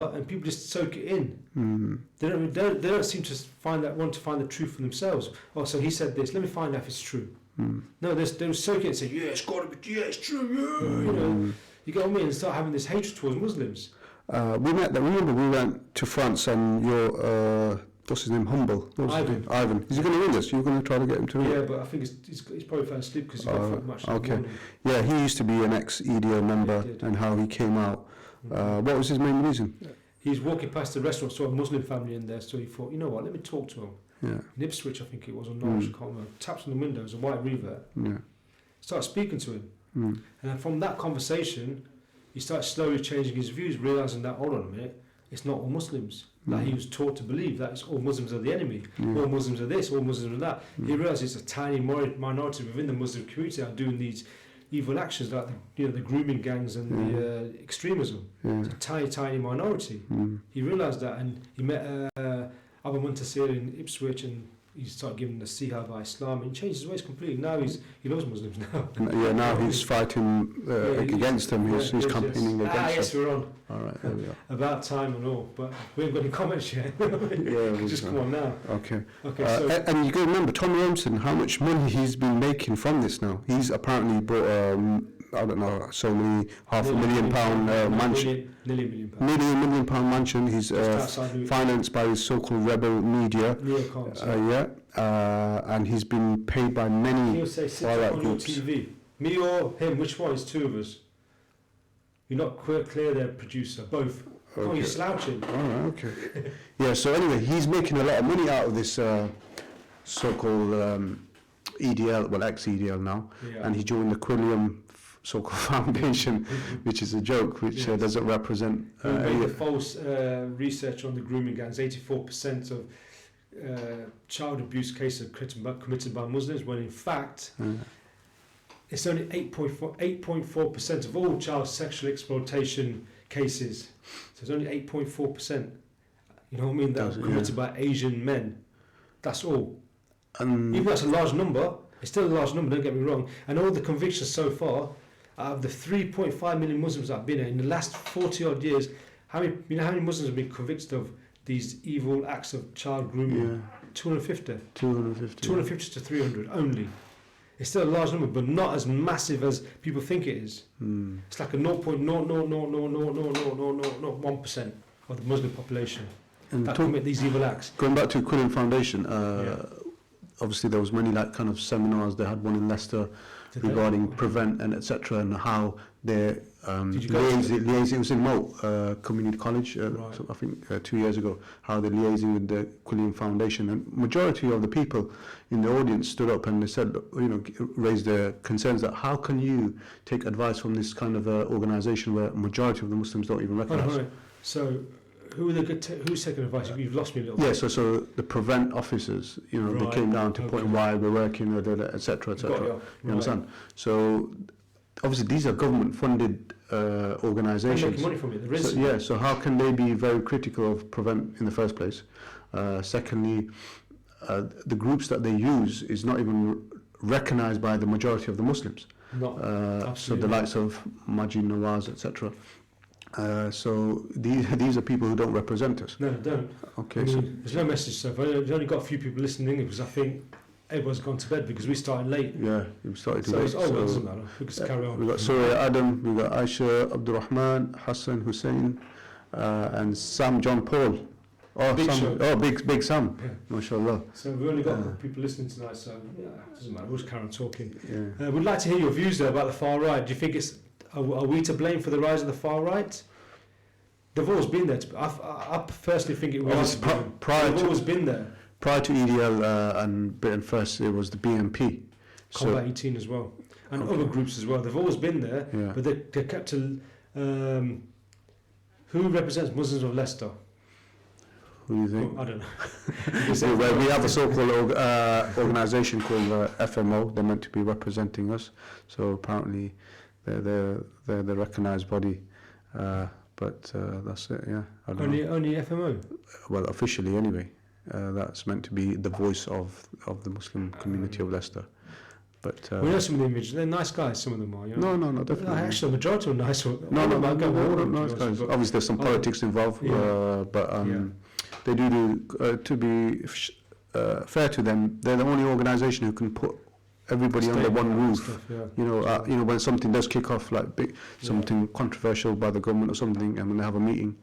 and people just soak it in. They don't seem to want to find the truth for themselves. Oh, so he said this. Let me find out if it's true. No, they soak it and say, yeah, it's got to be. Yeah, it's true. Yeah, you know. You get what I mean? And start having this hatred towards Muslims. Remember, we went to France and your what's his name? Ivan. Is he going to ring us? You're going to try to get him to ring? Yeah, but I think he's probably fell asleep because he's got much. Okay. Yeah, he used to be an ex-EDL member, and how he came out. What was his main reason? He's walking past the restaurant, saw a Muslim family in there, so he thought, you know what, let me talk to him. Yeah. In Ipswich, I think it was, or Norwich, I can't remember. Taps on the window, it was a white revert. Yeah. Started speaking to him. And then from that conversation, he started slowly changing his views, realising that, hold on a minute, it's not all Muslims. Like he was taught to believe that it's all Muslims are the enemy, all Muslims are this, all Muslims are that. He realised it's a tiny minority within the Muslim community that are doing these evil actions, like the grooming gangs and the extremism. It's a tiny minority. He realised that, and he met Abu Muntasir in Ipswich, and he started giving the Siha by Islam, and he changed his ways completely. Now he loves Muslims now. Now he's fighting against them. He's campaigning against them. Yes, we're on. All right, there we are. About time and all, but we haven't got any comments yet. Just come on now. Okay. So and you got to remember, Tommy Robinson, how much money he's been making from this now. He's apparently brought, I don't know, so many £500,000 mansion. Nearly £1 million. Nearly £1 million mansion. He's financed by his so-called rebel media. And he's been paid by many. He'll say, sit on your TV. Me or him, which one? It's two of us. You're not clear there, producer. Both. Okay. Oh, you're slouching. All right, okay. Yeah, so anyway, he's making a lot of money out of this so-called EDL, well, ex-EDL now. Yeah. And he joined the Quilliam so-called foundation, which is a joke, which doesn't represent... made the false research on the grooming gangs. 84% of child abuse cases committed by Muslims, when in fact... It's only 8.4% of all child sexual exploitation cases. So it's only 8.4%. You know what I mean? That are committed by Asian men. That's all. Even though that's a large number, it's still a large number, don't get me wrong. And all the convictions so far, out of the 3.5 million Muslims that have been here in the last 40 odd years, how many Muslims have been convicted of these evil acts of child grooming? 250 to 300 only. It's still a large number, but not as massive as people think it is. It's like a 0.0000001% of the Muslim population that commit these evil acts. Going back to Quilliam Foundation, obviously there was many kind of seminars. They had one in Leicester regarding prevent and etc. and how they're liaising. It was in Moat Community College, so I think 2 years ago. How they're liaising with the Quilliam Foundation, and majority of the people in the audience stood up and they said, raised their concerns that how can you take advice from this kind of organisation where majority of the Muslims don't even recognise. So. Who's taking advice? You've lost me a little bit. Yeah, so the prevent officers, they came down to point why we're working, etc. You understand? So obviously these are government-funded organisations. They're making money from it. So how can they be very critical of prevent in the first place? Secondly, the groups that they use is not even recognised by the majority of the Muslims. So the likes of Majid Nawaz, etc. So these are people who don't represent us. No, they don't. Okay, there's no message so far. We've only got a few people listening because I think everyone's gone to bed because we started late. Yeah, we started late. It doesn't matter. We can carry on. We've got Surya Adam, we've got Aisha, Abdurrahman, Hassan, Hussein, and Sam John Paul. Big Sam. Yeah. MashaAllah. So we've only got people listening tonight, so it doesn't matter. We'll just carry on talking. Yeah. We'd like to hear your views though about the far right. Do you think are we to blame for the rise of the far right? They've always been there. I personally think it was. They've always been there. Prior to EDL and Britain First, it was the BNP. Combat 18 as well. And other groups as well. They've always been there, but they're kept to... who represents Muslims of Leicester? Who do you think? I don't know. We have a so-called organisation called FMO. They're meant to be representing us. So apparently they're the recognised body. But that's it, Only FMO? Well, officially anyway. That's meant to be the voice of the Muslim community of Leicester. But we know some of the images. They're nice guys. Some of them are. You know? No, definitely. Actually, the majority are nice. No, nice guys. Obviously, there's some politics involved, but they do. To be fair to them, they're the only organisation who can put everybody under one roof. Stuff, you know, when something does kick off, like something controversial by the government or something, and when they have a meeting,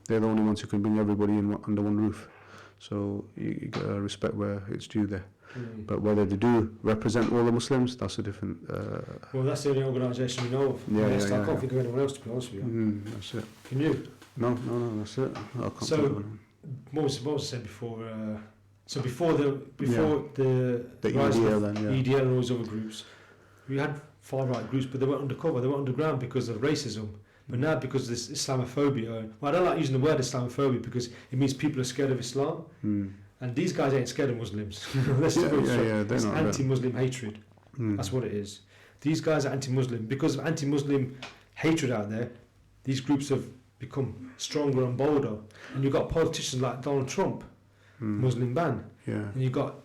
they're the only ones who can bring everybody under one roof. So you got to respect where it's due there. But whether they do represent all the Muslims, that's a different. Well, that's the only organisation we know of. I can't think of anyone else, to be honest with you. That's it. Can you? No, that's it. I can't think of anyone. What was I said before? So before the rise EDL, of then, EDL and all those other groups, we had far right groups, but they were undercover. They were underground because of racism. But now, because of this Islamophobia, well, I don't like using the word Islamophobia because it means people are scared of Islam. And these guys ain't scared of Muslims. It's anti-Muslim hatred. That's what it is. These guys are anti-Muslim. Because of anti-Muslim hatred out there, these groups have become stronger and bolder. And you've got politicians like Donald Trump, Muslim ban. And you've got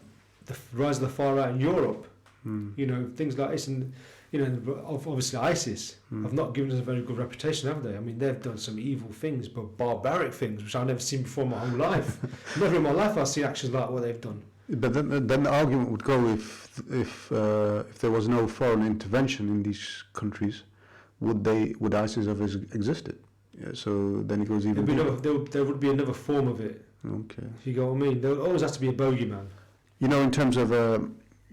the rise of the far right in Europe. You know, things like this. And, you know, obviously ISIS have not given us a very good reputation, have they? I mean, they've done some evil things, but barbaric things, which I've never seen before in my whole life. Never in my life I've seen actions like what they've done. But then the argument would go if there was no foreign intervention in these countries, would ISIS have existed? Yeah, so then it goes even. There would be another form of it. Okay. You know what I mean? There would always have to be a bogeyman. You know, in terms of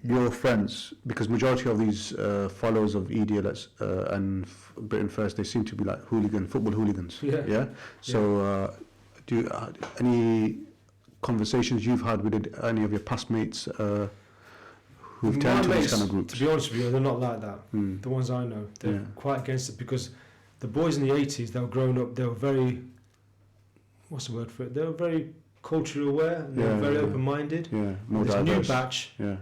your friends, because majority of these followers of EDL and Britain First, they seem to be like football hooligans. Yeah. So, do you, any conversations you've had with any of your past mates who've turned to these kind of groups? To be honest with you, they're not like that. The ones I know, they're quite against it because the boys in the 80s, they were growing up. They were very, what's the word for it? They were very culturally aware. And they were very open-minded. Yeah, more diverse. This new batch. Yeah.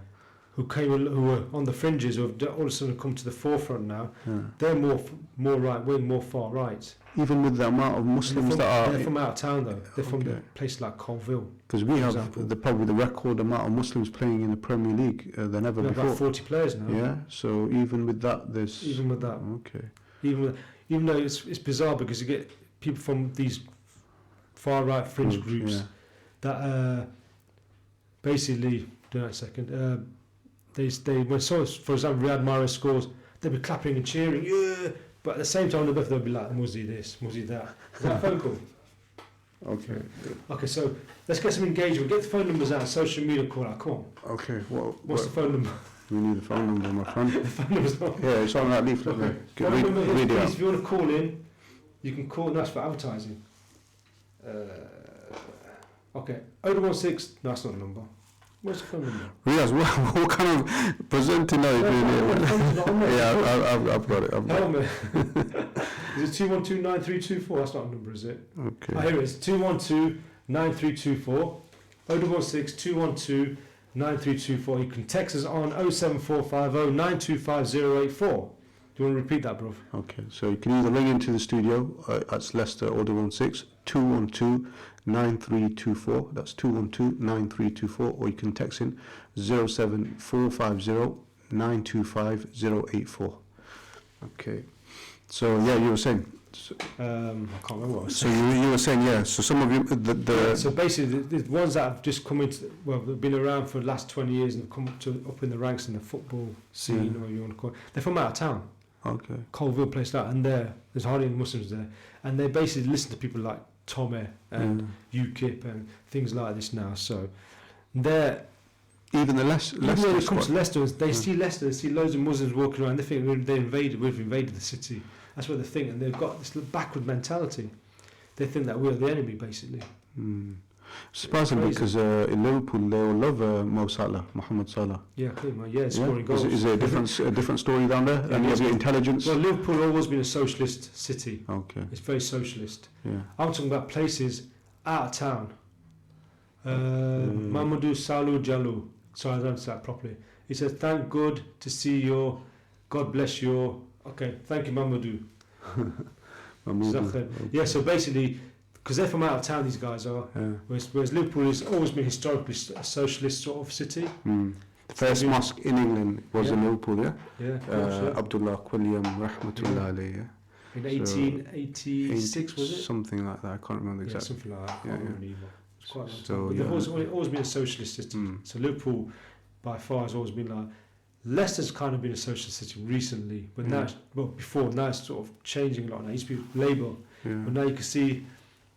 Who were on the fringes, who have all of a sudden come to the forefront now. They're more right wing, more far right. Even with the amount of Muslims they're from out of town though. They're from the places like Colville. Because we have probably the record amount of Muslims playing in the Premier League than ever before. About 40 players now. Yeah. So even with that, Okay. Even though it's bizarre because you get people from these far right fringe groups that basically. Do that a second. They when so for example Riyad Mahrez scores, they'll be clapping and cheering, but at the same time they'll be like, Muzzy this, Muzzy that. Is that a phone call? Okay, so let's get some engagement. Get the phone numbers out, social media call out, come on. Okay, what's the phone number? We need the phone number, my friend. The phone number's not. Yeah, it's on that leaflet. Okay. Phone number is, please, if you want to call in, you can call, that's for advertising. Okay, 0116, no, that's not the number. Where's the phone number? Riaz, what kind of presenting are you doing here? Yeah, I've got it. Is it 212-9324? That's not a number, is it? Okay. Here it is, 212-9324. 0116-212-9324. You can text us on 07450 925 084. Do you want to repeat that, bruv? Okay, so you can either ring into the studio at Leicester or 212-212-9324. That's 212-9324, or you can text in 07450 925 084. Okay, so yeah, you were saying. I can't remember what I was saying. So you were saying, so some of you so basically the ones that have just come into, well, they've been around for the last 20 years and have come up in the ranks in the football scene, or you want to call it. They're from out of town. Okay. Colville, place like that, and there's hardly any Muslims there, and they basically listen to people like Tommy and UKIP and things like this now. So they're even when it comes to Leicester, they see Leicester, they see loads of Muslims walking around. They think we've invaded the city. That's what they think, and they've got this backward mentality. They think that we're the enemy, basically. Surprisingly, because in Liverpool they all love Mohamed Salah. Yeah, scoring goals. Is there a different story down there? Any of your intelligence? Well, Liverpool has always been a socialist city. Okay. It's very socialist. Yeah. I'm talking about places out of town. Mamadou Salou Jalou. Sorry, I don't say that properly. He says, "Thank God to see your. God bless your." Okay, thank you, Mamadou. Yeah, so basically, because they're from out of town, these guys are. Whereas Liverpool has always been historically a socialist sort of city. The first mosque in England was in Liverpool, yeah? Yeah, of course, yeah. Abdullah Quilliam, rahmatullah alayhi, yeah? In 1886, was it? Something like that, I can't remember Yeah, exactly. something like that. I can't remember either. It's quite a long So, time. But yeah. they've always been a socialist city. So Liverpool, by far, has always been like... Leicester's kind of been a socialist city recently, but now, before, now it's sort of changing a lot now. It used to be Labour, but now you can see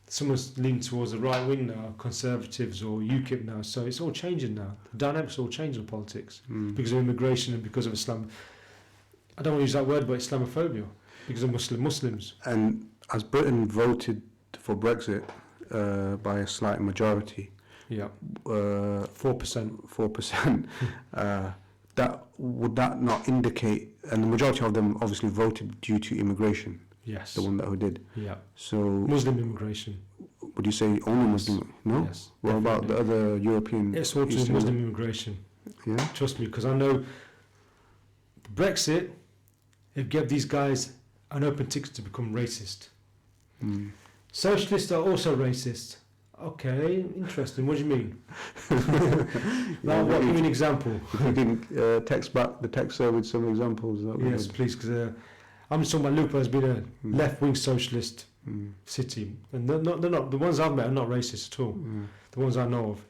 someone's leaning towards the right wing now, Conservatives or UKIP now, so it's all changing now. The dynamics are all changing in politics because of immigration and because of Islam. I don't want to use that word, but Islamophobia, because of Muslims. And as Britain voted for Brexit by a slight majority, 4%, would that not indicate, and the majority of them obviously voted due to immigration? Yes. The one that who did. Yeah. So Muslim immigration. Would you say only Muslim? No. Yes. What about the other European? It's all to Muslim immigration. Yeah. Trust me, because I know Brexit, it gave these guys an open ticket to become racist. Socialists are also racist. Okay, interesting. What do you mean? Now, what? Give me an example. If you can text back the texter with some examples. Yes, please, because I'm just talking about Liverpool has been a left-wing socialist city, and they're not the ones I've met are not racist at all. The ones I know of.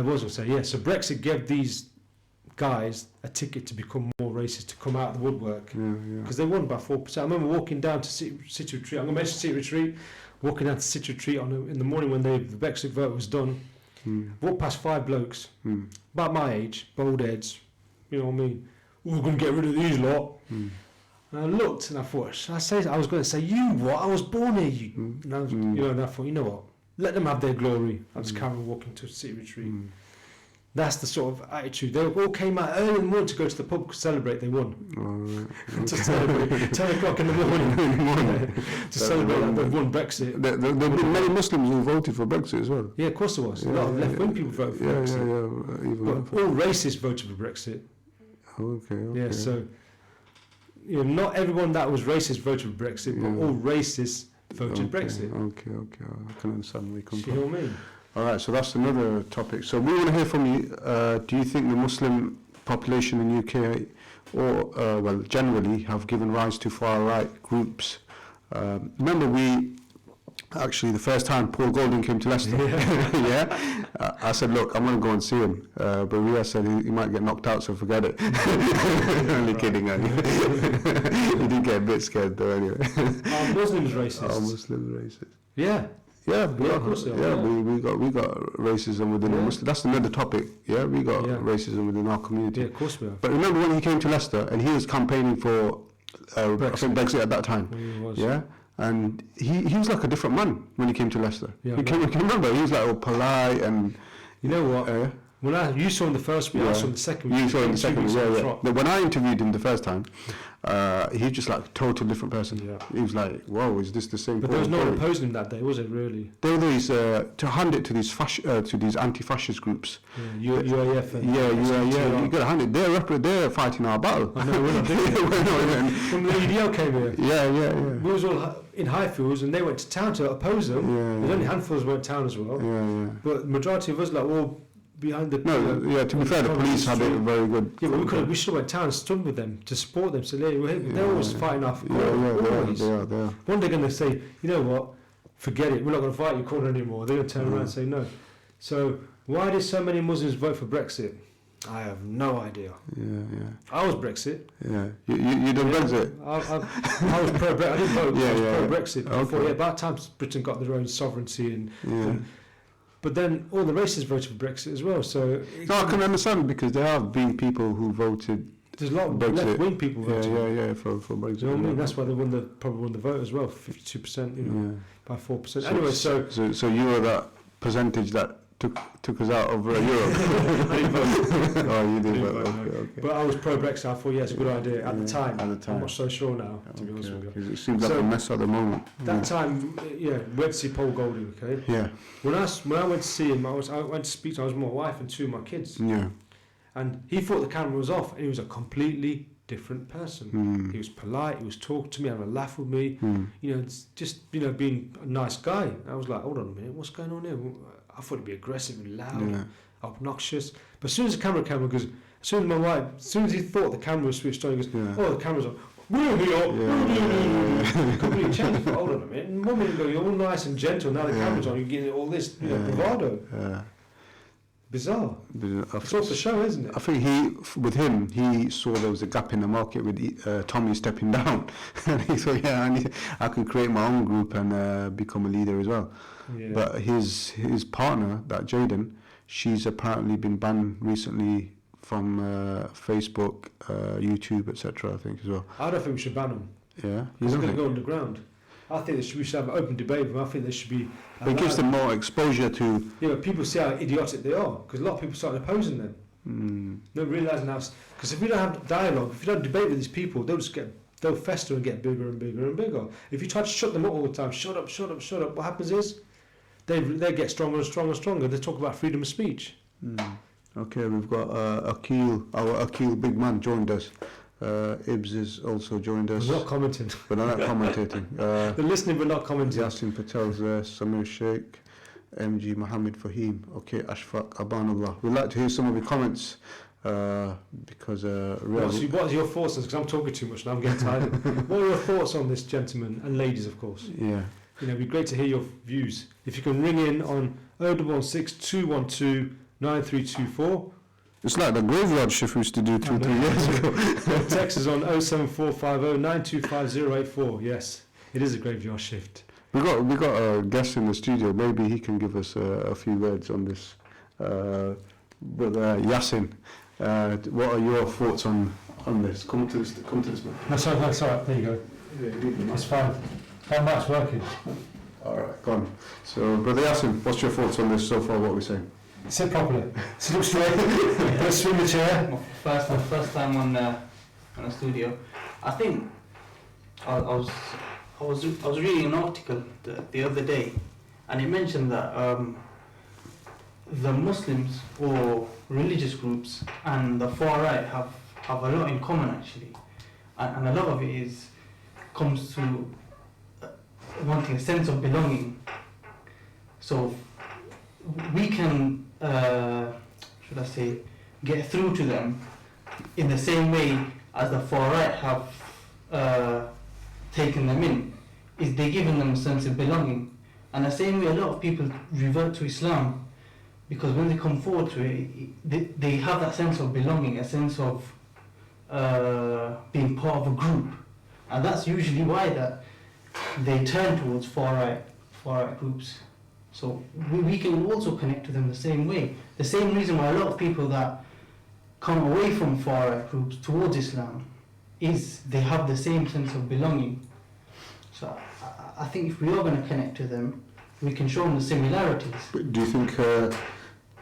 What was I say? Yeah. So Brexit gave these guys a ticket to become more racist, to come out of the woodwork, because they won by 4%. I remember walking down to City Retreat. I'm going to mention City Retreat. Walking down to City Retreat in the morning when the Brexit vote was done, walked past 5 blokes, about my age, bald heads, you know what I mean? We're going to get rid of these lot. And I looked and I thought, I was going to say, you what? I was born here, you. And I was, and I thought, you know what? Let them have their glory. I just carried on walking to City Retreat. That's the sort of attitude. They all came out early in the morning to go to the pub to celebrate they won. To celebrate 10 o'clock in the morning. To celebrate that they've won Brexit. There have been many Muslims who voted for Brexit as well. Yeah, of course there was. A lot of left-wing people voted for Brexit. But all racists voted for Brexit. Okay. Yeah, so not everyone that was racist voted for Brexit, but all racists voted Brexit. Okay. I can understand where you come from. You know what I mean? All right, so that's another topic. So we want to hear from you. Do you think the Muslim population in UK, or generally, have given rise to far-right groups? Remember, the first time Paul Golding came to Leicester, I said, look, I'm going to go and see him. But Riaz said he might get knocked out, so forget it. Only kidding. He did get a bit scared though, anyway. Are Muslims racist? Are Muslims racist? Yeah. Yeah, of course they are. Yeah, we got racism within the Muslim. That's another topic. Yeah, we got racism within our community. Yeah, of course we are. But remember when he came to Leicester and he was campaigning for Brexit at that time. He was. Yeah, and he was like a different man when he came to Leicester. Yeah, can you remember? He was like all polite and. You know what? When you saw him the first week, I saw him the second week. You saw him the second week, yeah. But when I interviewed him the first time, he was just like a total different person. Yeah. He was like, whoa, is this the same? But there was no one opposing him that day, was it really? There were these, to hand it to these anti-fascist groups. UAF. You got to hand it. They're fighting our battle. I know, we're not doing it. When the EDL came here. Yeah. We was all in Highfields and they went to town to oppose them. There's only handfuls went to town as well. But the majority of us like all behind the... to be fair, the police had it very good. Yeah, but we should have went town and stood with them to support them. So they're always fighting off. They are. One day going to say, you know what, forget it, we're not going to fight your corner anymore. They're going to turn around and say no. So why did so many Muslims vote for Brexit? I have no idea. Yeah. I was Brexit. Yeah. You done Brexit? I was pro-Brexit. I didn't vote. I was pro-Brexit. Okay. By the time Britain got their own sovereignty and but then all the racists voted for Brexit as well. So I can understand because there have been people who voted. There's a lot of left-wing people voting. Yeah, for Brexit. You know what I mean? That's why they probably won the vote as well, 52%, by 4%. Anyway, so you were that percentage that took us out of Europe. I didn't vote. Oh, you did vote. Okay. But I was pro-Brexit. I thought, it's a good idea at the time. I'm not so sure now, to be honest with you. It seems like a mess at the moment. That time, went to see Paul Golding, okay? Yeah. When I went to see him, I went to speak to my wife and 2 of my kids. Yeah. And he thought the camera was off, and he was a completely different person. He was polite, he was talking to me, having a laugh with me, you know, just, you know, being a nice guy. I was like, hold on a minute, what's going on here? I thought he'd be aggressive and loud, obnoxious. But as soon as the camera goes, as soon as he thought the camera was switched on, he goes, oh, the camera's on. Completely changed. Hold on a minute. 1 minute ago, you're all nice and gentle. Now the camera's on. You're getting all this, you know, bravado. Bizarre. It's all for show, isn't it? I think he saw there was a gap in the market with Tommy stepping down, and he thought, I can create my own group and become a leader as well. Yeah. But his partner, that Jaden, she's apparently been banned recently from Facebook, YouTube, etc. I think as well. I don't think we should ban them. Yeah, he's going to go underground. I think we should have an open debate with them. I think they should be. But it gives them more exposure to. Yeah, but people see how idiotic they are, because a lot of people start opposing them. Not realising how. Because if we don't have dialogue, if you don't debate with these people, they'll fester and get bigger and bigger and bigger. If you try to shut them up all the time, shut up, what happens is they get stronger and stronger and stronger. They talk about freedom of speech. Okay, we've got Akil, our Akil big man joined us. Ibs has also joined us. We're not commenting. But I'm not commentating. They're listening but not commenting. Yasin Patel's there, Samir Sheikh, MG Mohammed Fahim, okay, Ashfaq, Abanullah. We'd like to hear some of your comments because... What's your thoughts? Because I'm talking too much and I'm getting tired. What are your thoughts on this gentleman and ladies, of course? Yeah. You know, it'd be great to hear your views. If you can ring in on 016 212 9324. It's like the graveyard shift we used to do 2-3 years ago. Text is on 07450 925084. Yes, it is a graveyard shift. We got a guest in the studio. Maybe he can give us a few words on this. But Yasin, what are your thoughts on this? Come to this man. That's all right. There you go. It's fine. How much working? All right, go on. So, Brother Yasin, what's your thoughts on this so far? What we're saying? Sit properly. Sit up straight. Let's swing the chair. My first time on a studio. I think I was reading an article the other day, and it mentioned that the Muslims or religious groups and the far right have a lot in common actually, and a lot of it comes to wanting a sense of belonging. So we can, get through to them in the same way as the far right have taken them in, is they giving them a sense of belonging. And the same way a lot of people revert to Islam, because when they come forward to it, they have that sense of belonging, a sense of being part of a group. And that's usually why that they turn towards far right groups. So we can also connect to them the same way. The same reason why a lot of people that come away from far right groups towards Islam is they have the same sense of belonging. So I think if we are going to connect to them, we can show them the similarities. But do you think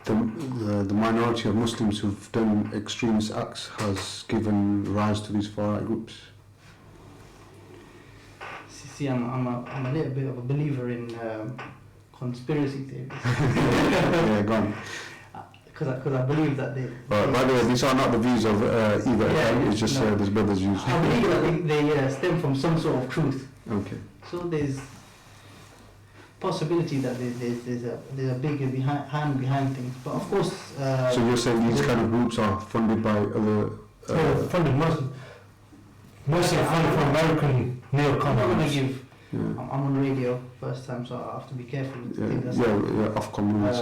the minority of Muslims who've done extremist acts has given rise to these far right groups? See, I'm a little bit of a believer in conspiracy theories. Yeah, go on. Because I believe that they... By the way, these are not the views of either. It's just this brother's views. I believe that they stem from some sort of truth. Okay. So there's possibility that there's a bigger hand behind things. But of course... so you're saying these kind of groups are funded by other... funded mostly funded from American neocons. I'm not going to give... I'm on radio first time, so I have to be careful. Ofcom rules.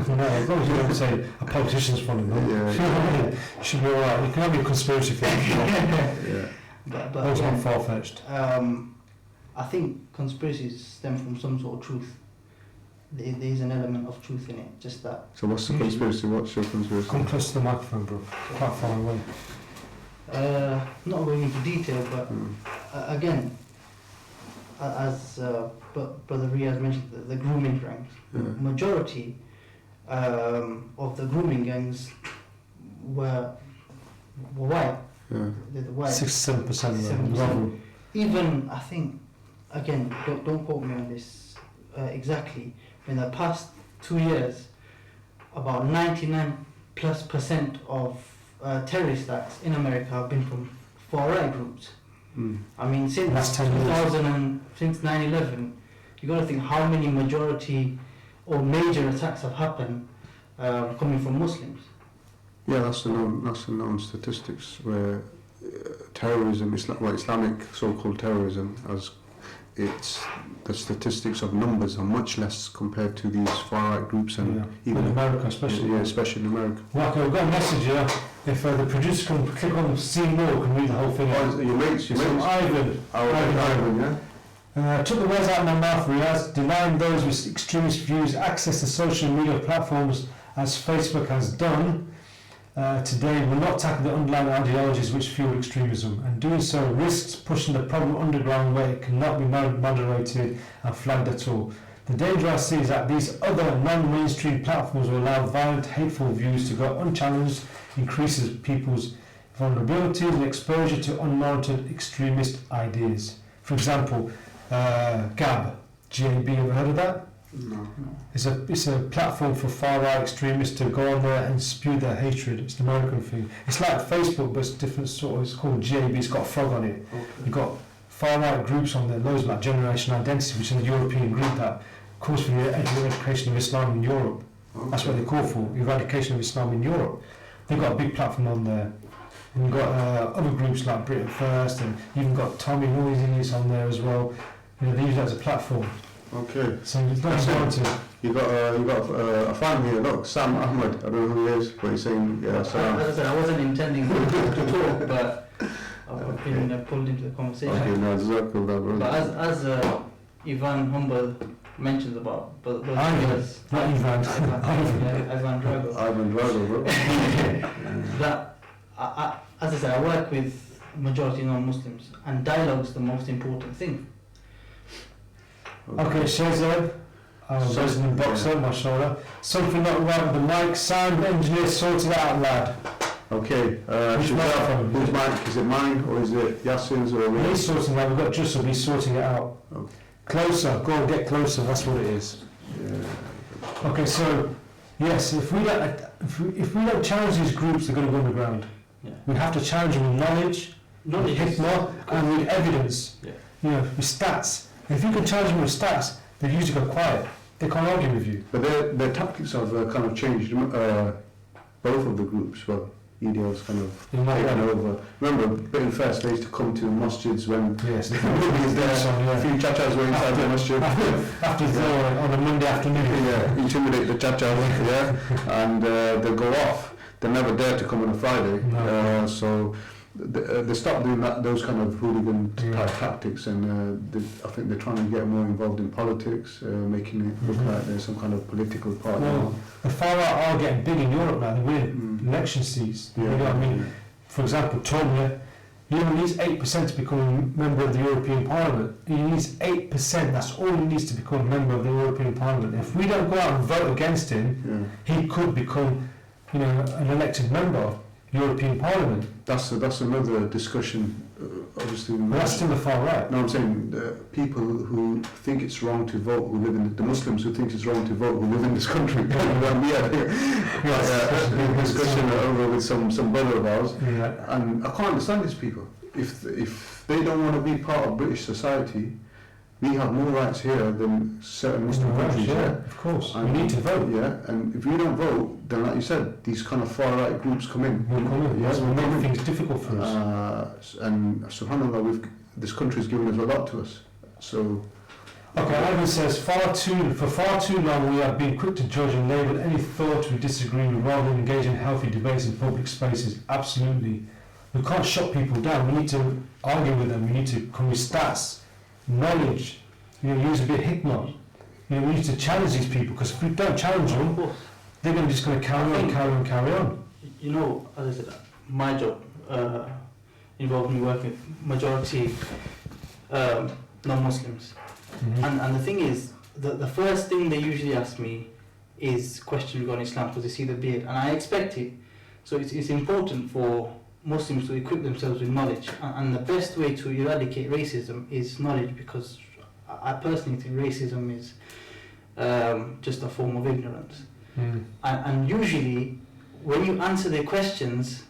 No, as long as you don't say a politician's funding them, you should be alright. You can have your conspiracy theories. But those aren't far-fetched. I think conspiracies stem from some sort of truth. There is an element of truth in it, just that. So what's the conspiracy? What's your conspiracy? Come close to the microphone, bro. Quite far away. Not going into detail, but again, as Brother Riaz mentioned, the grooming gangs. Majority of the grooming gangs were white. They're the white. 6-7%. Even I think, again, don't quote me on this exactly. In the past 2 years, about 99+% of terrorist acts in America have been from far-right groups. I mean, since That's 10 years. 2000 and since 9/11, you got to think how many majority or major attacks have happened coming from Muslims. Yeah, that's the known statistics where terrorism, Islamic so-called terrorism, as it's the statistics of numbers are much less compared to these far-right groups, and even in America especially. Yeah, especially in America. Well, okay, we've got a message here. If the producer can click on see more, can read the whole thing. Your mates. Ivan. Ivan, yeah. Took the words out of my mouth, Riaz. Denying those with extremist views access to social media platforms as Facebook has done today will not tackle the underlying ideologies which fuel extremism, and doing so risks pushing the problem underground where it cannot be moderated and flagged at all. The danger I see is that these other non-mainstream platforms will allow violent, hateful views to go unchallenged, increases people's vulnerability and exposure to unmonitored extremist ideas. For example, GAB, G-A-B, ever heard of that? No. It's a platform for far-right extremists to go on there and spew their hatred. It's an American thing. It's like Facebook, but it's different sort of. It's called GAB. It's got a frog on it. Okay. You've got far-right groups on there, loads like Generation Identity, which is a European group that calls for the eradication of Islam in Europe. Okay. That's what they call for, eradication of Islam in Europe. They've got a big platform on there. And you've got other groups like Britain First, and you've even got Tommy Noisy on there as well. You know, they use that as a platform. Okay. So it's not warranted. You got a fan here. Look, Sam Ahmed. I don't know who he is, but he's saying Salam. As I said, I wasn't intending to talk, but I've been pulled into the conversation. Okay, no, Jazakallah, But as Ivan Humble mentions about, but Ivan, not Ivan. Ivan Drago. Ivan Drago, bro. That as I said, I work with majority non-Muslims, and dialogue is the most important thing. Okay, Shazad, resident boxer, mashallah. Something not right with the mic. Sound engineer, sort it out, lad. Okay, Which microphone? whose mic? Is it mine or is it Yassin's or He's sorting it out. We've got Justin, he's sorting it out. Okay. Closer, go on, get closer, that's what it is. Yeah. Okay, so, yes, if we don't challenge these groups, they're going to go underground. Yeah. We have to challenge them with knowledge, with hikmah, and with evidence. Yeah. You know, with stats. If you can challenge them with stats, they usually go quiet. They can't argue with you. But their tactics have kind of changed. Both of the groups, well, EDL's kind of taken over. Remember, Britain First, they used to come to masjids when yes, nobody's there. A few chachas were inside the masjid. After Zohar on a Monday afternoon. Yeah, intimidate the chachas, yeah, and they'll go off. They never dare to come on a Friday. No. So they stopped doing those kind of hooligan type tactics, and I think they're trying to get more involved in politics, making it look like there's some kind of political party. Well, the far right are getting big in Europe now. They're winning election seats. Yeah. You know what I mean? For example, Tonya, he only needs 8% to become a member of the European Parliament. He needs 8%. That's all he needs to become a member of the European Parliament. If we don't go out and vote against him, he could become, you know, an elected member of European Parliament. That's another discussion, obviously. But that's still the far right. No, I'm saying people who think it's wrong to vote, who live in the Muslims who think it's wrong to vote, who live in this country. We had a discussion over with some brother of ours, and I can't understand these people. If they don't want to be part of British society, we have more rights here than certain Muslim countries. Yeah, of course. And we need to vote. Yeah, and if we don't vote, then like you said, these kind of far-right groups come in. We'll come in. Yes, we'll make things difficult for us. And subhanAllah, this country's given us a lot to us. So. Okay, Ivan says, for far too long we have been quick to judge and label any thought we disagree with rather than engage in healthy debates in public spaces. Absolutely. We can't shut people down. We need to argue with them. We need to come with stats, knowledge, you know, use a bit of hikmah. You know, we need to challenge these people, because if we don't challenge them, they're just going to carry on. You know, as I said, my job involved me working with majority non-Muslims. Mm-hmm. And the thing is, the first thing they usually ask me is questions regarding Islam, because they see the beard, and I expect it. So it's important for Muslims to equip themselves with knowledge, and the best way to eradicate racism is knowledge, because I personally think racism is just a form of ignorance. And usually when you answer their questions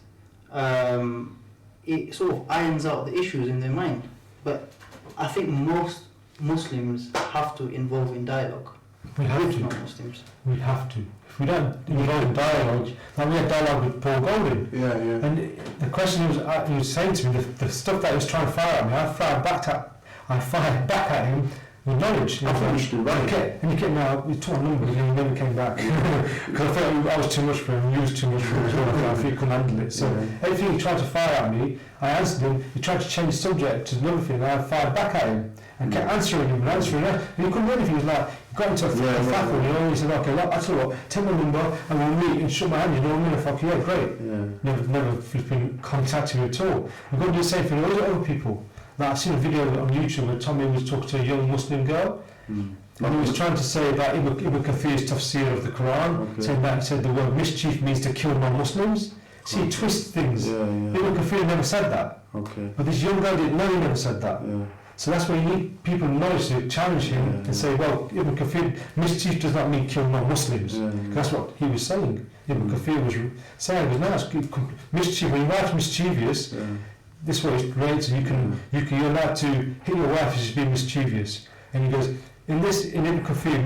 it sort of irons out the issues in their mind. But I think most Muslims have to involve in dialogue. We have with to. non-Muslims. We have to. If we don't involve in dialogue, like we had dialogue with Paul Golding. Yeah, yeah. And the question he was saying to me, the stuff that he was trying to fire at me, I fired back at him with knowledge. I finished it right. And he came out, we talked numbers and he never came back. Because I thought I was too much for him, he was too much for him as well. I thought he couldn't handle it. So everything he tried to fire at me, I answered him. He tried to change the subject to another thing and I fired back at him. And kept answering him and he couldn't do anything. He was like, got into a faffle, you know, and he said, okay, look, I tell you what, take my number and we'll meet and shook my hand, you know what I mean? I thought, yeah, great. Yeah. Never flipping contacted me at all. We've got to do the same thing with other people. Like, I've seen a video on YouTube where Tommy was talking to a young Muslim girl, and he was trying to say about Ibn Kathir's tafsir of the Quran, saying that he said the word mischief means to kill non-Muslims. See, he twists things. Ibn Kathir never said that. But this young girl didn't know he never said that. So that's why you need people in knowledge to challenge him and say, well, Ibn Kathir, mischief does not mean kill non-Muslims. That's what he was saying. Ibn Kathir was saying, mischief, when your wife's mischievous, this way it's great, so you're allowed to hit your wife if she's being mischievous. And he goes, in Ibn Kathir,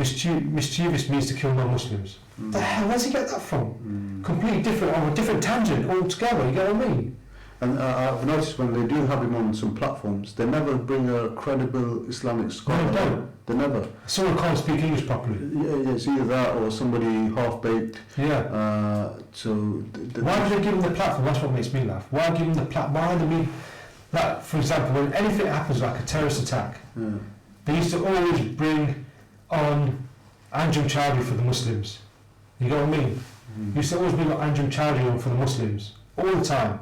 mischievous means to kill non-Muslims. The hell, where's he get that from? Completely different, on a different tangent altogether, you get what I mean? And I've noticed when they do have him on some platforms, they never bring a credible Islamic scholar. No, they don't. They never. Someone can't speak English properly. Yeah, it's either that or somebody half-baked. Yeah. Why do they give them the platform? That's what makes me laugh. Why give them the platform? Why do they like, for example, when anything happens like a terrorist attack, they used to always bring on Anjem Chowdhury for the Muslims. You know what I mean? You used to always bring on Anjem Chowdhury on for the Muslims. All the time.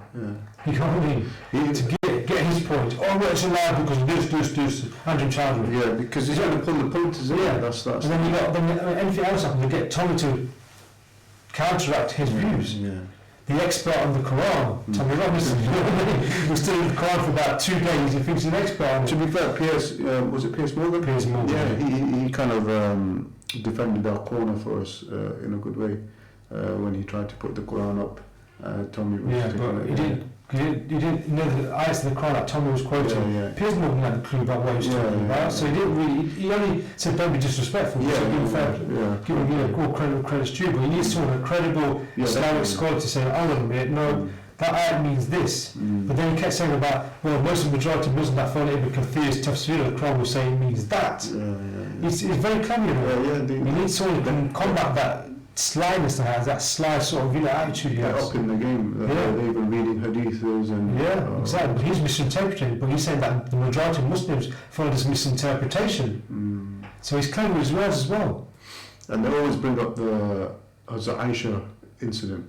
You know what I mean? To get his point. Oh, well, it's allowed because this, Anjem Chowdhury. Yeah, because he's going to pull the pointers in. Yeah. That's. And then anything else happens, they get Tommy to counteract his views. Yeah. The expert on the Quran, Tommy Robinson, you know what I mean? He studied the Quran for about 2 days, he thinks he's an expert on it. To be fair, was it Piers Morgan? Piers Morgan. Yeah, he kind of defended our corner for us in a good way when he tried to put the Quran up. Tommy was but he didn't know the ayahs of the Quran that Tommy was quoting. Piers Morgan had a clue about what he was talking about, so he didn't really, he only said don't be disrespectful, so give him all credit's due, but he needs someone, a credible Islamic scholar to say, hold on a minute, no, that ayat means this. But then he kept saying about, well, most of the majority of Muslims that follow Ibn Kathir's tafsir of the Quran will say it means that. It's very clever, you need someone who can combat that slyness that has, that sly sort of attitude he has. Up in the game, they're even reading hadiths and... exactly, but he's misinterpreting, but he's saying that the majority of Muslims follow this misinterpretation. So he's clever as well. And they always bring up the Hazrat Aisha incident.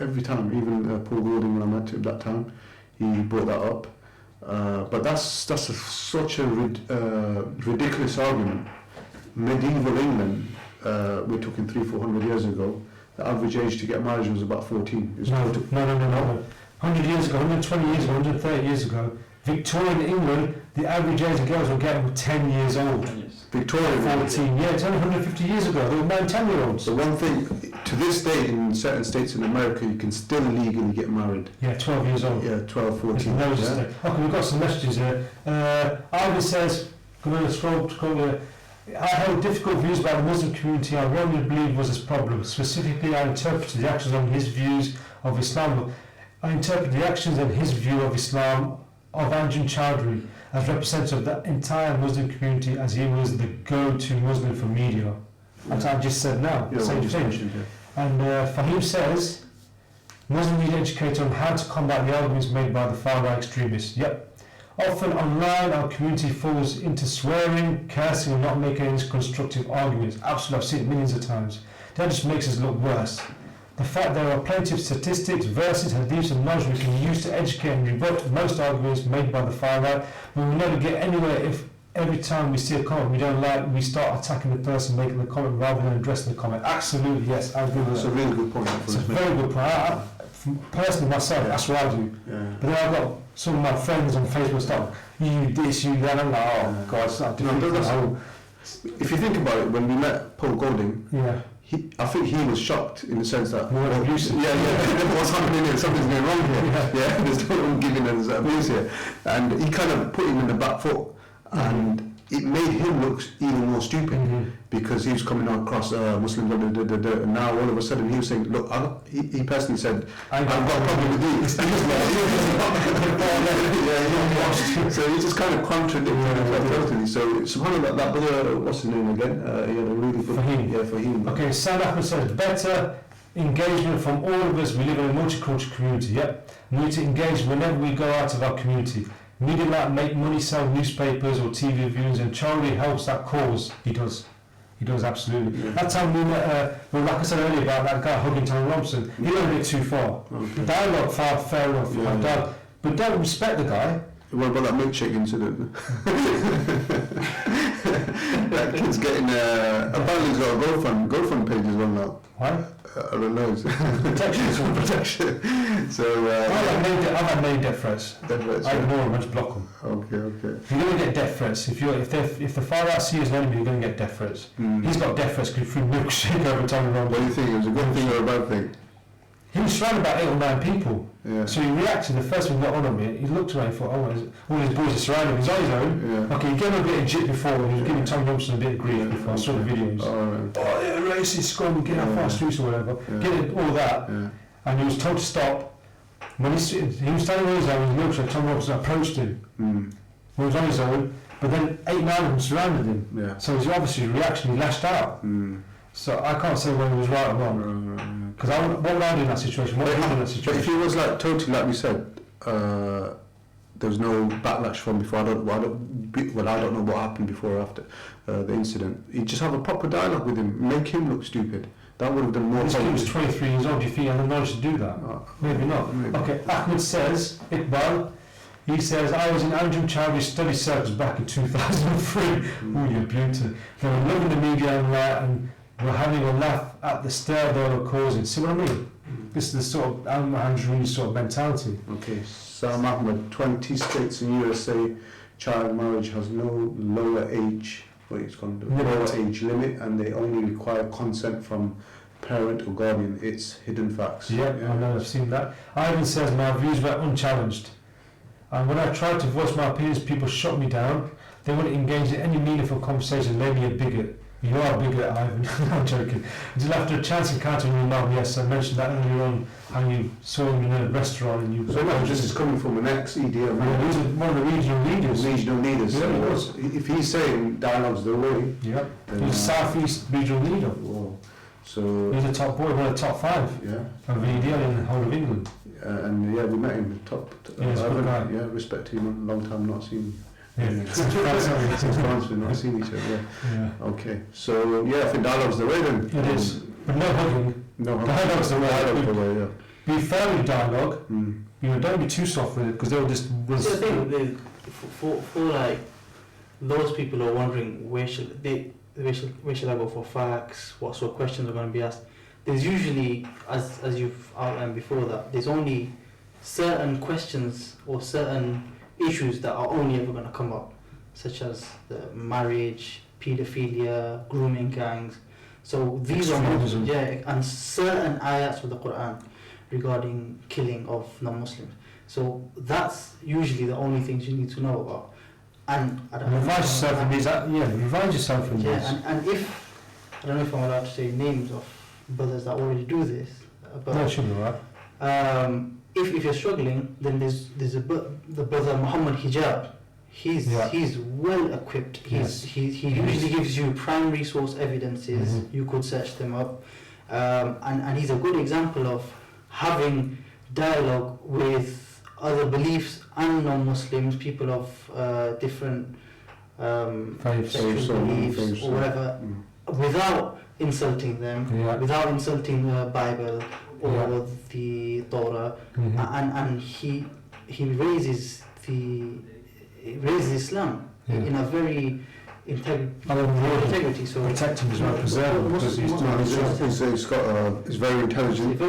Every time, even Paul Golding, when I met him that time, he brought that up. But that's such a ridiculous argument. Medieval England, we're talking 300-400 years ago, the average age to get married was about 14. No. 100 years ago, 120 years ago, 130 years ago, Victorian England, the average age of girls were getting 10 years old. Victorian 14, it's only 150 years ago, they were 9, 10-year-olds. The one thing, to this day in certain states in America, you can still legally get married. 12 years old. 12, 14. Okay, we've got some messages here. Ivan says, going to scroll here. I held difficult views about the Muslim community I wrongly believed was his problem. Specifically, I interpreted the actions on his views of Islam. I interpreted the actions and his view of Islam of Anjem Chowdhury as representative of the entire Muslim community, as he was the go-to Muslim for media. That's what I just said now. Same thing. And Fahim says, Muslim media educator on how to combat the arguments made by the far-right extremists. Yep. Often online, our community falls into swearing, cursing, and not making any constructive arguments. Absolutely, I've seen it millions of times. That just makes us look worse. The fact there are plenty of statistics, verses, hadiths, and knowledge we can use to educate and rebut most arguments made by the far right, but we'll never get anywhere if every time we see a comment we don't like, we start attacking the person making the comment rather than addressing the comment. Absolutely, yes, I agree with that. That's a really good point. It's a very good point. Personally, myself, that's what I do. But then I've got some of my friends on Facebook start, you this, you that, I'm like, oh God, it's not different. if you think about it, when we met Paul Golding, Yeah. I think he was shocked in the sense that More abusive. what's happening here? Something's going wrong here. Yeah, there's no one giving us abuse here, and he kind of put him in the back foot, and it made him look even more stupid because he was coming across Muslim, and now all of a sudden he was saying, look, he personally said, I've got a problem with you. So he just kind of contradicted himself totally. So subhanAllah, that brother, what's his name again? He had a really good Fahim. Okay, Sam Ahmed says, better engagement from all of us. We live in a multicultural community. Yep. We need to engage whenever we go out of our community. Media that make money, sell newspapers or TV reviews, and Charlie helps that cause. He does absolutely. Yeah. That time we met, well, like I said earlier about that guy hugging Tom Robson, he went a bit too far. Okay. Dialogue, fair enough, Yeah. but don't respect the guy. What about that milkshake incident? That kid's getting apparently he's got a GoFund page as well now. Why? I don't know. Protection. So I've had many death threats. I ignore them, I just block them. Okay. You're going to get death threats. If the Far Right sees an enemy, you're going to get death threats. He's got death threats because he threw milkshake over Tommy Robinson. What do you think? It was a good thing or a bad thing? He was surrounded by 8 or 9 people. Yeah. So he reacted. The first one got on me. He looked around and thought, all his boys are surrounding him. He's on his own. Yeah. Okay, he gave him a bit of jit before. He was giving Tommy Robinson a bit of grief before. I saw the videos. Racist scum, get out fast streets or whatever. Getting all that. Yeah. And he was told to stop. When he was standing on his own with his milkshake, Tommy Robinson approached him. When he was on his own. But then 8, 9 of them surrounded him. Yeah. So his obviously reaction, he lashed out. So I can't say whether he was right or wrong. Because what would I do in that situation? What would I do in that situation? But if he was like totally like we said, there was no backlash from before. I don't know what happened before or after the incident. You just have a proper dialogue with him, make him look stupid. That would have done more. This kid was 23 years old. Do you think he had the knowledge to do that? Maybe not. Maybe. Okay, Ahmed says, Iqbal, he says, I was in Anjum Chowdhury study circles back in 2003. Oh, you're beautiful. They were loving the media and that, and we're having a laugh at the stir they were causing. See what I mean? This is the sort of Anjum sort of mentality. Okay, Sam Ahmed, 20 states in USA, child marriage has no lower age. Lower age limit, and they only require consent from parent or guardian. It's hidden facts. Yeah, I know, I've seen that. Ivan says my views were unchallenged, and when I tried to voice my opinions, people shut me down. They wouldn't engage in any meaningful conversation. They me a bigot. You are a bigot, Ivan. I'm joking. Until after a chance encounter with your mum, yes, I mentioned that earlier on, how you saw him in a restaurant and you... So no, this is coming from an ex-EDM. Yeah, he's one of the regional leaders. Yeah, he was. If he's saying dialogue's the way... Yeah, he's South East regional leader. Whoa. So... He's a top boy, one of the top 5 yeah. of EDM in the whole of England. And yeah, we met him, top... Yeah, he's a good guy. Yeah, respect to him, a long time not seen. Yeah. Since France we've not seen each other. Yeah. Okay, so yeah, I think dialogue's the way then. It is, but no hugging. No, Dialogue's the way. Dialogue's the way, yeah. Be fair with dialogue. Don't be too soft with it, because they'll just... So I think for like those people who are wondering where should I go for facts, what sort of questions are going to be asked, there's usually, as you've outlined before, that there's only certain questions or certain issues that are only ever going to come up, such as the marriage, paedophilia, grooming gangs. So these are and certain ayats of the Quran regarding killing of non-Muslims. So that's usually the only things you need to know about. And revise yourself in these. Revise yourself in these. And if I don't know if I'm allowed to say names of brothers that already do this, but no, it should be right. If you're struggling, then there's the brother Muhammad Hijab. He's well equipped. He usually gives you primary source evidences. You could search them up, and he's a good example of having dialogue with other beliefs and non-Muslims, people of different faiths, beliefs or whatever, without insulting them, without insulting the Bible or the Torah, and he raises Islam in a very integrity. So protect him as well, preserve him, because he's very intelligent,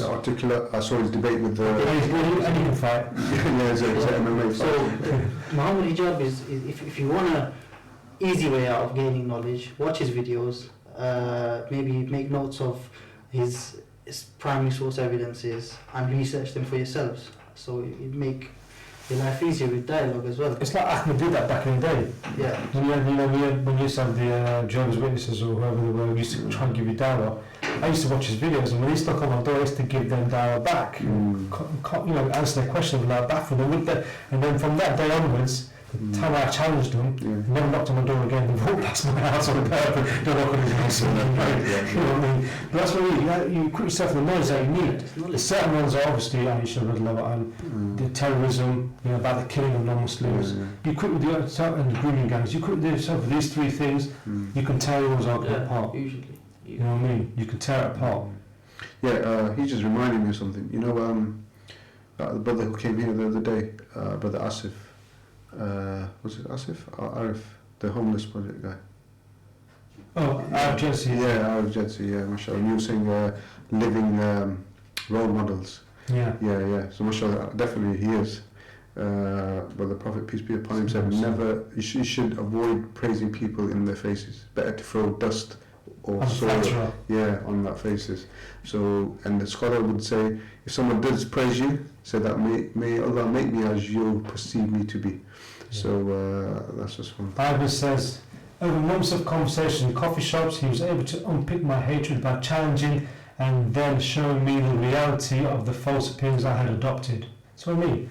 articulate. I saw his debate with the... And he can fight. Yeah, he's an MMA fight. So Muhammad Hijab is if you want to easy way out of gaining knowledge. Watch his videos. Maybe make notes of his primary source evidences and research them for yourselves. So it make your life easier with dialogue as well. It's like Ahmed did that back in the day. Yeah. When you used to have the Jehovah's Witnesses or whoever they were, used to try and give you dawah. I used to watch his videos, and when he stuck on my door, I used to give them dawah back. Answer their questions like that for them. And then from that day onwards, the time I challenged them, never knocked on my door again. They walked past my house on purpose. Don't knock on his house. You know what I mean? But that's what you equip yourself with the knowledge that you need. Certain ones are obviously, you should have read the terrorism, about the killing of non-Muslims. You equip with the grooming gangs. You equip yourself with these three things. You can tear yours apart. Usually. You know what I mean? You can tear it apart. Yeah, he just reminded me of something. The brother who came here the other day, Brother Asif. Was it Asif or Arif, the homeless project guy? Oh, Arif Jetsi. Yeah, Arif Jetsi, yeah, mashallah. You were saying living role models. Yeah. So mashallah, definitely he is. But the Prophet, peace be upon him, said you should avoid praising people in their faces. Better to throw dust or soil on that faces. So, and the scholar would say, if someone does praise you, say that may Allah make me as you perceive me to be. So that's just one. Bible says, over months of conversation in coffee shops, he was able to unpick my hatred by challenging and then showing me the reality of the false opinions I had adopted. That's what I mean.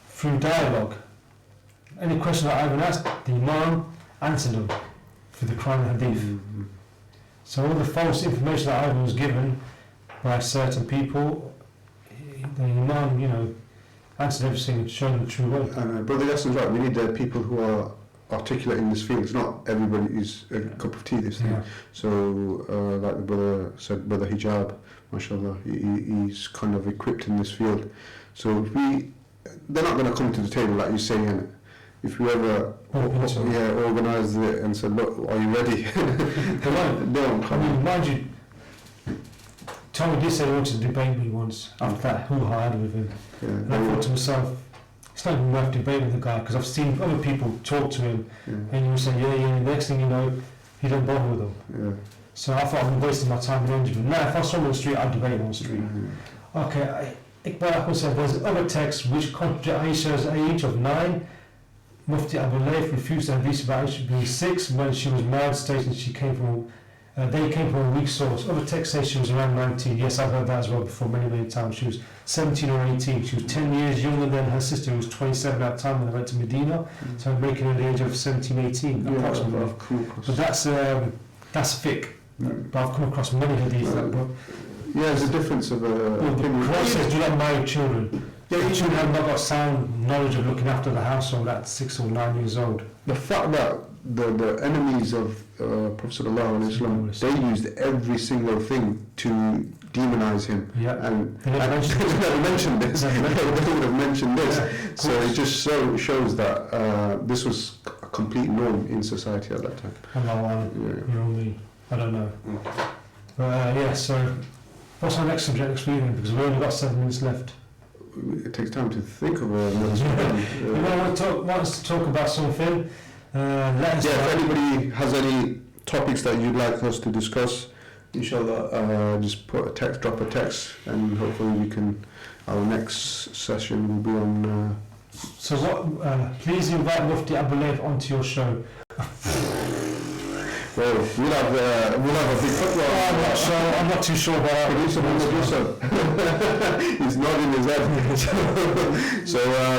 Through dialogue. Any question that I even asked, the Imam answered them through the Quran and Hadith. Mm-hmm. So all the false information that I was given by certain people, the Imam, answered everything and showed the true way. And Brother Yassin's right, we need people who are articulate in this field. It's not everybody is a cup of tea, this thing. Yeah. So, like the brother said, Brother Hijab, mashallah, he's kind of equipped in this field. So they're not going to come to the table like you say, innit? If you ever organised it and said, look, are you ready? They won't. I mean, mind you, Tommy did say he wanted to debate me once after that hoo-ha I had with him. Yeah, and I thought to myself, it's not even worth debating with the guy, because I've seen other people talk to him and you say, the next thing you know, he don't bother with them. Yeah. So I thought I've been wasting my time and energy. Now, if I saw him on the street, I'd debate him on the street. Mm-hmm. Okay, Iqbal Ahmed said there's other texts which contradict Aisha's age of 9. Mufti Abu Layth refused to hadith about Aisha being 6 when she was married, stating they came from a weak source. Other texts say she was around 19. Yes, I've heard that as well before many times. She was 17 or 18. She was 10 years younger than her sister, who was 27 at the time when they went to Medina. So making her the age of 17, 18 approximately. But that's fiqh. But I've come across many hadith that book. Yeah, there's a difference of opinion. The Quran says do not marry children. Yeah, children have not got sound knowledge of looking after the household at 6 or 9 years old. The fact that the enemies of Prophet Sallallahu Alaihi Wasallam, they used every single thing to demonize him. Yeah. And they never mentioned this. They would have mentioned this. Yeah, so it just shows that this was a complete norm in society at that time. You know what I mean? I don't know. But so what's our next subject next week then? Because we've only got 7 minutes left. It takes time to think of another subject. You want us to talk about something? Let us know. If anybody has any topics that you'd like us to discuss, inshallah, just drop a text, and hopefully our next session will be on. So please invite Mufti Abu Layth onto your show. Well, we'll have a big football. I'm not too sure about that. He's nodding his head. So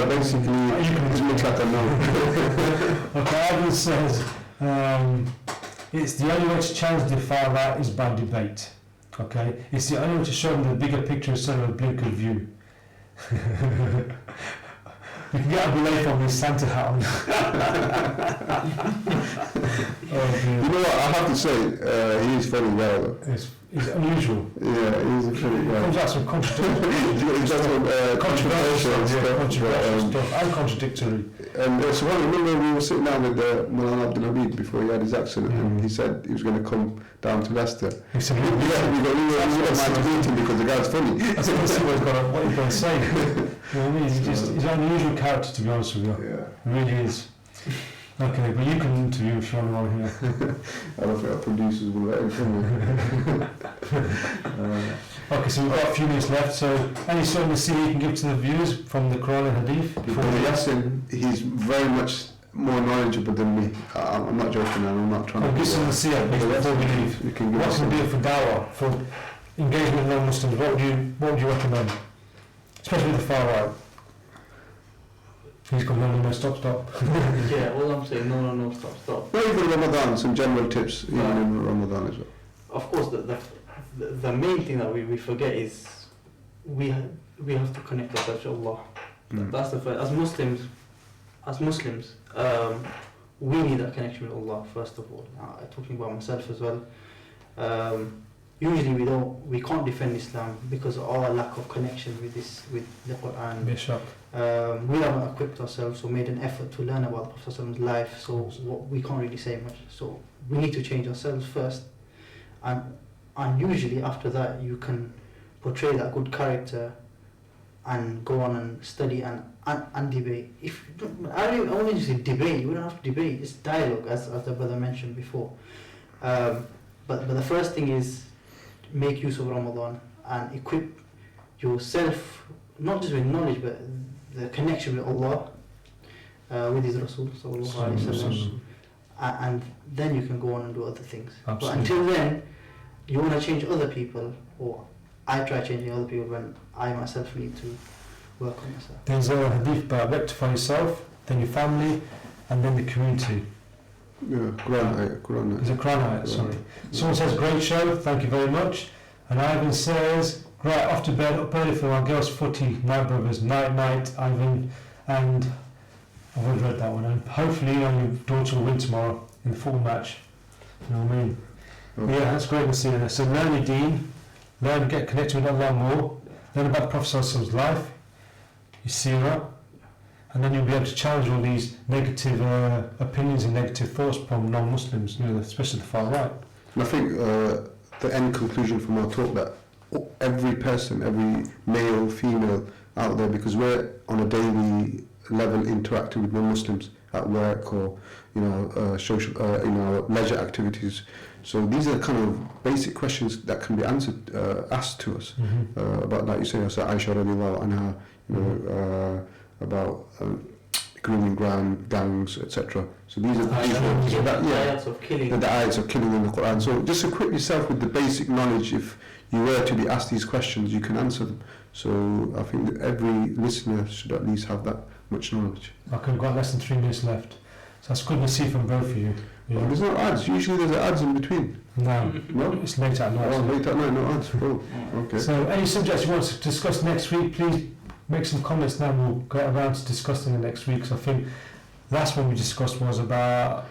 basically, it looks like a no. Okay, Ivan says, it's the only way to challenge the far right is by debate. Okay, it's the only way to show them the bigger picture instead of a blinkered view. You can get Abu Layth on with Santa hat on. You know what, I have to say, he's very well. He's unusual. Yeah, he's very well. Comes out some controversial stuff and contradictory. And so I remember we were sitting down with Mulana Abdul Hamid before he had his accident, and he said he was going to come down to Leicester. He said, we don't mind meeting because the guy's funny. That's what he's going to say. You know what I mean? He's an unusual character, to be honest with you. Yeah. He really is. Okay, but you can interview Sean while here. I don't think our producers will let him come. Okay, so we've got a few minutes left, so any sort of nasiha you can give to the viewers from the Quran and Hadith? Brother Yassin, he's very much more knowledgeable than me. I'm not joking, and I'm not trying to... Give some nasiha, please, before we leave. You can give What us can we some. do for dawah, for engagement with non-Muslims? What would you recommend? Especially with the far right. He's got no, stop. Yeah, all I'm saying, no, stop. Not even Ramadan, some general tips, even Right. in Ramadan as well. Of course, the main thing that we forget is we have to connect ourselves to Allah. That's the first. As Muslims, we need that connection with Allah first of all. Talking about myself as well. Usually we can't defend Islam because of our lack of connection with the Quran. Bishop. We haven't equipped ourselves or made an effort to learn about the Prophet's life, so we can't really say much. So we need to change ourselves first, and usually after that you can portray that good character and go on and study and debate. I wouldn't just say debate. You wouldn't have to debate. It's dialogue, as the brother mentioned before. But the first thing is make use of Ramadan and equip yourself not just with knowledge but the connection with Allah, with His Rasul sallallahu alaihi wasallam, and then you can go on and do other things. Absolutely. But until then, you want to change other people, or I try changing other people when I myself need to work on myself. There's a hadith about rectify yourself, then your family, and then the community. Yeah, Quran. Is it Quran ayat? Sorry. Someone says, great show, thank you very much. And Ivan says, right, off to bed, up early for our girls' footy, night brothers, night, Ivan. And I've already read that one. And hopefully your daughter will win tomorrow in the football match. You know what I mean? Okay. Yeah, that's great to see that. So learn your deen, learn, get connected with Allah more, learn about the Prophet's life, your seerah, and then you'll be able to challenge all these negative opinions and negative thoughts from non-Muslims, especially the far right. And I think the end conclusion from our talk that every person, every male, female out there, because we're on a daily level interacting with non-Muslims at work or social, leisure activities. So these are kind of basic questions that can be asked to us about, like you say, Aisha radiallahu anha, about grooming gangs, etc. So these are the ayats of killing in the Quran. So just equip yourself with the basic knowledge. If you were to be asked these questions, you can answer them. So I think that every listener should at least have that much knowledge. Okay, we've got less than 3 minutes left. So that's good to see from both of you. Well, there's no ads. Usually there's ads in between. No, it's late at night. Oh, late at night, no ads. Oh, okay. So any subjects you want to discuss next week, please make some comments now and we'll get around to discussing it next week. So I think last one we discussed was about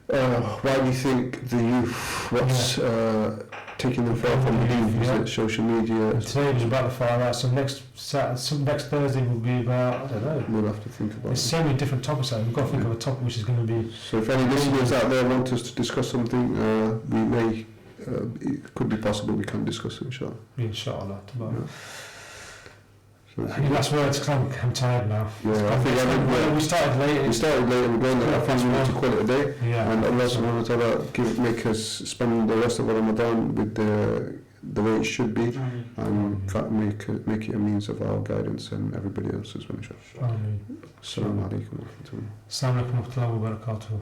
why we think the youth, taking them far from the youth, is it social media? And today was about the far right, so next Thursday will be about, I don't know. We'll have to think about There's so many different topics out there. We've got to think of a topic which is going to be... So if any listeners out there want us to discuss something, we may, it could be possible we can discuss it, inshallah. Inshallah, tomorrow. Yeah. So I think that's where it's I'm tired now. yeah, I think we started late. we started late and we're going. I think we need to call it a day. Yeah. And Allah subhanahu wa ta'ala make us spend the rest of Ramadan with the way it should be, and in fact make it a means of our guidance and everybody else's. Inshallah. Assalamu alaikum wa rahmatullah. Assalamu alaikum wa rahmatullahi wa barakatuh.